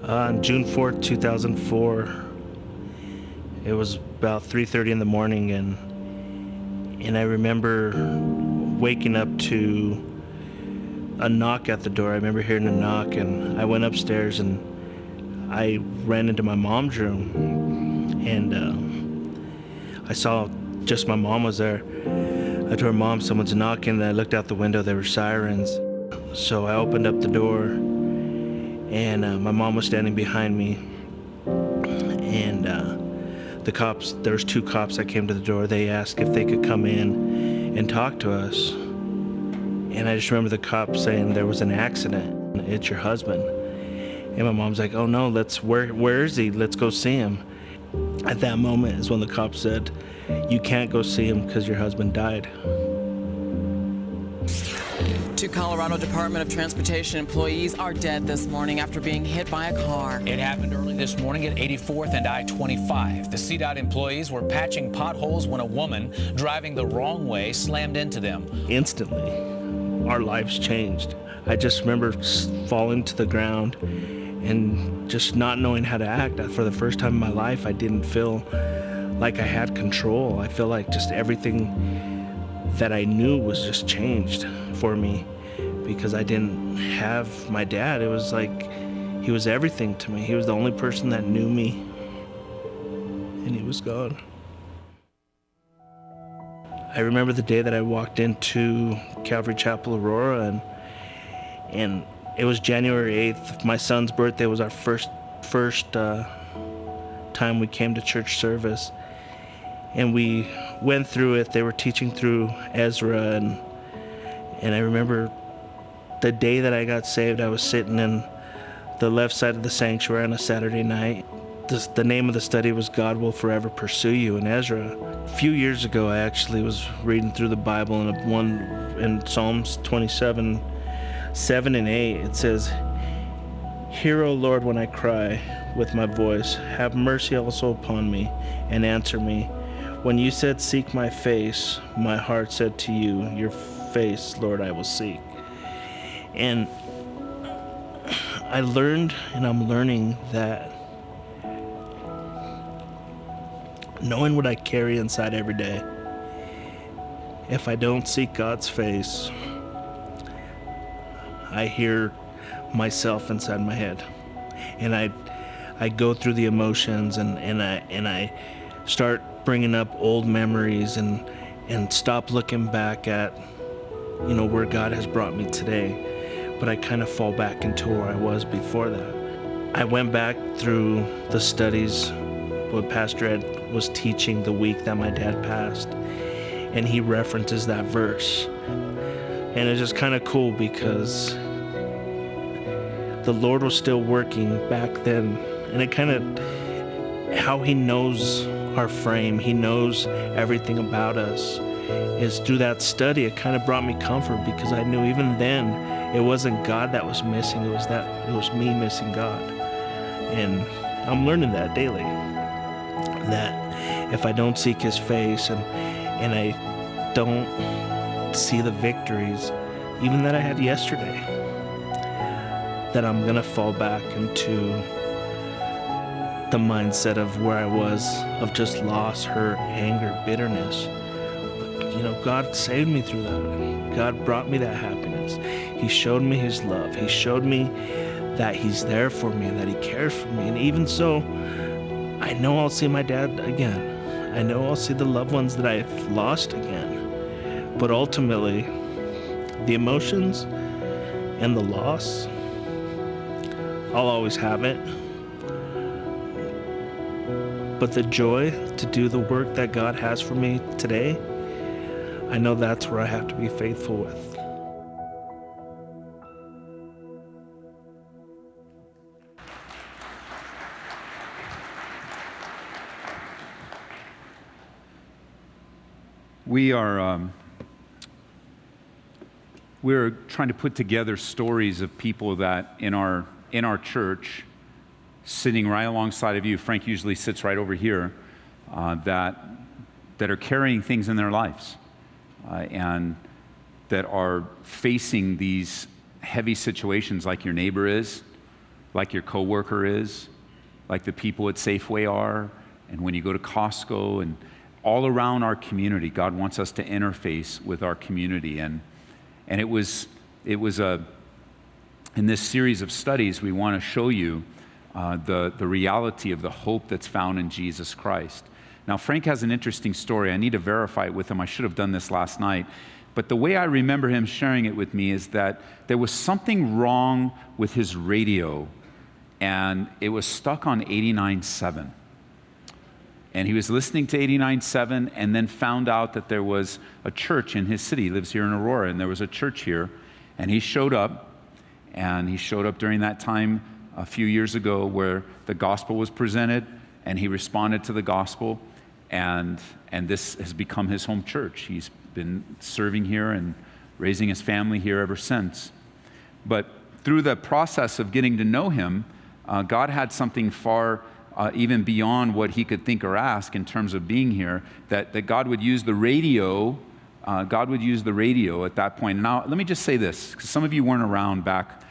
On June 4th, 2004, it was about 3:30 in the morning, and I remember waking up to a knock at the door. I remember hearing a knock, and I went upstairs and I ran into my mom's room, and I saw just my mom was there. I told her, "Mom, someone's knocking," and I looked out the window, there were sirens. So I opened up the door, and my mom was standing behind me, and the cops, there was 2 cops that came to the door. They asked if they could come in and talk to us. And I just remember the cops saying, "There was an accident, it's your husband." And my mom's like, "Oh no, where is he? Let's go see him." At that moment is when the cops said, "You can't go see him because your husband died." 2 Colorado Department of Transportation employees are dead this morning after being hit by a car. It happened early this morning at 84th and I-25. The CDOT employees were patching potholes when a woman driving the wrong way slammed into them. Instantly, our lives changed. I just remember falling to the ground and just not knowing how to act. For the first time in my life, I didn't feel like I had control. I feel like just everything that I knew was just changed for me because I didn't have my dad. It was like he was everything to me. He was the only person that knew me, and he was gone. I remember the day that I walked into Calvary Chapel, Aurora, and it was January 8th. My son's birthday was our first time we came to church service. And we went through it. They were teaching through Ezra, and I remember the day that I got saved, I was sitting in the left side of the sanctuary on a Saturday night. The name of the study was God Will Forever Pursue You in Ezra. A few years ago, I actually was reading through the Bible, and in Psalms 27, 7 and 8, it says, "Hear, O Lord, when I cry with my voice. Have mercy also upon me, and answer me. When you said, seek my face, my heart said to you, your face, Lord, I will seek." And I learned, and I'm learning, that knowing what I carry inside every day, if I don't seek God's face, I hear myself inside my head. And I go through the emotions, and I start bringing up old memories and stop looking back at, where God has brought me today. But I kind of fall back into where I was before that. I went back through the studies what Pastor Ed was teaching the week that my dad passed, and he references that verse. And it's just kind of cool because the Lord was still working back then, and it kind of, how he knows our frame, he knows everything about us, is through that study. It kind of brought me comfort because I knew even then it wasn't God that was missing, it was me missing God. And I'm learning that daily, that if I don't seek his face and I don't see the victories, even that I had yesterday, that I'm gonna fall back into the mindset of where I was, of just loss, hurt, anger, bitterness. But God saved me through that. God brought me that happiness. He showed me his love. He showed me that he's there for me and that he cares for me. And even so, I know I'll see my dad again. I know I'll see the loved ones that I've lost again. But ultimately, the emotions and the loss, I'll always have it. But the joy to do the work that God has for me today, I know that's where I have to be faithful with. We're trying to put together stories of people that in our church, sitting right alongside of you. Frank usually sits right over here, that are carrying things in their lives and that are facing these heavy situations like your neighbor is, like your coworker is, like the people at Safeway are, and when you go to Costco, and all around our community, God wants us to interface with our community. And it was in this series of studies, we want to show you the reality of the hope that's found in Jesus Christ. Now, Frank has an interesting story. I need to verify it with him. I should have done this last night. But the way I remember him sharing it with me is that there was something wrong with his radio, and it was stuck on 89.7. And he was listening to 89.7 and then found out that there was a church in his city. He lives here in Aurora, and there was a church here. And he showed up, during that time a few years ago where the gospel was presented, and he responded to the gospel, and this has become his home church. He's been serving here and raising his family here ever since. But through the process of getting to know him, God had something far even beyond what he could think or ask in terms of being here, that God would use the radio. God would use the radio at that point. Now, let me just say this, because some of you weren't around back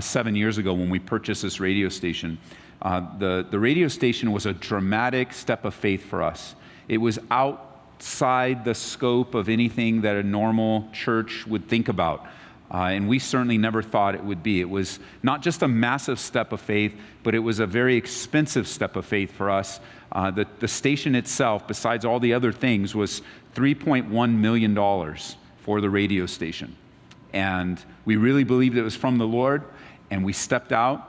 7 years ago when we purchased this radio station. The radio station was a dramatic step of faith for us. It was outside the scope of anything that a normal church would think about. And we certainly never thought it would be. It was not just a massive step of faith, but it was a very expensive step of faith for us. The station itself, besides all the other things, was $3.1 million for the radio station. And we really believed it was from the Lord, and we stepped out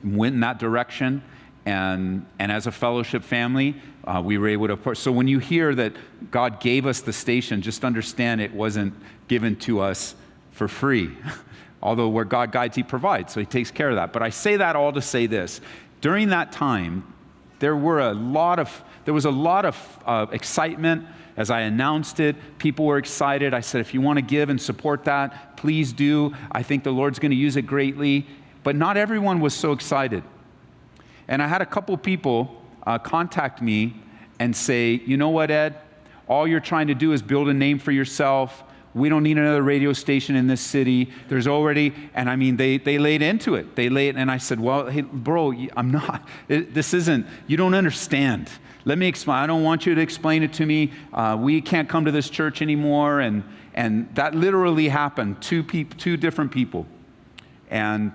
and went in that direction. And as a fellowship family, we were able to. So when you hear that God gave us the station, just understand it wasn't given to us for free. Although where God guides, he provides, so he takes care of that. But I say that all to say this. During that time, there was a lot of excitement. As I announced it, people were excited. I said, if you want to give and support that, please do. I think the Lord's going to use it greatly. But not everyone was so excited. And I had a couple people contact me and say, you know what, Ed? All you're trying to do is build a name for yourself. We don't need another radio station in this city. There's already, and I mean, they laid into it. And I said, well, hey, bro, I'm not, this isn't, you don't understand. Let me explain. I don't want you to explain it to me. We can't come to this church anymore. And that literally happened, two different people. And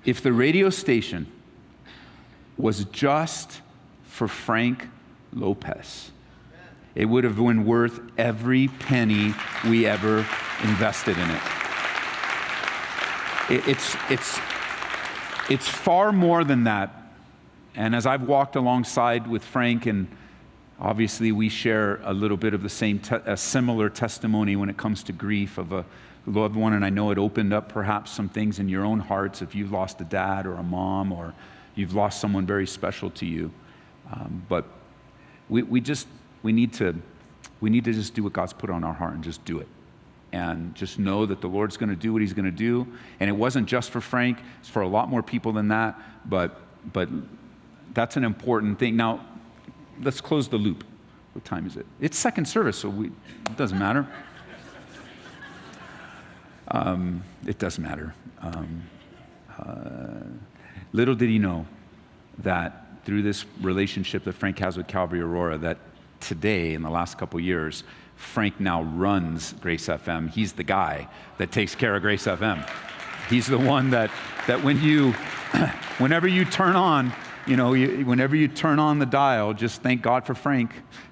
if the radio station was just for Frank Lopez, it would have been worth every penny we ever invested in it. It's far more than that. And as I've walked alongside with Frank, and obviously we share a little bit of the same, a similar testimony when it comes to grief of a loved one, and I know it opened up perhaps some things in your own hearts if you've lost a dad or a mom, or you've lost someone very special to you. But we need to just do what God's put on our heart and just do it. And just know that the Lord's going to do what he's going to do. And it wasn't just for Frank. It's for a lot more people than that. But that's an important thing. Now, let's close the loop. What time is it? It's second service, so it doesn't matter. It does matter. Little did he know that through this relationship that Frank has with Calvary Aurora, that today, in the last couple years, Frank now runs Grace FM. He's the guy that takes care of Grace FM. He's the one that whenever you turn on, whenever you turn on the dial, just thank God for Frank,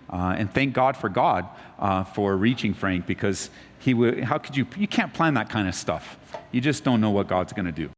and thank God for reaching Frank, because you can't plan that kind of stuff. You just don't know what God's going to do.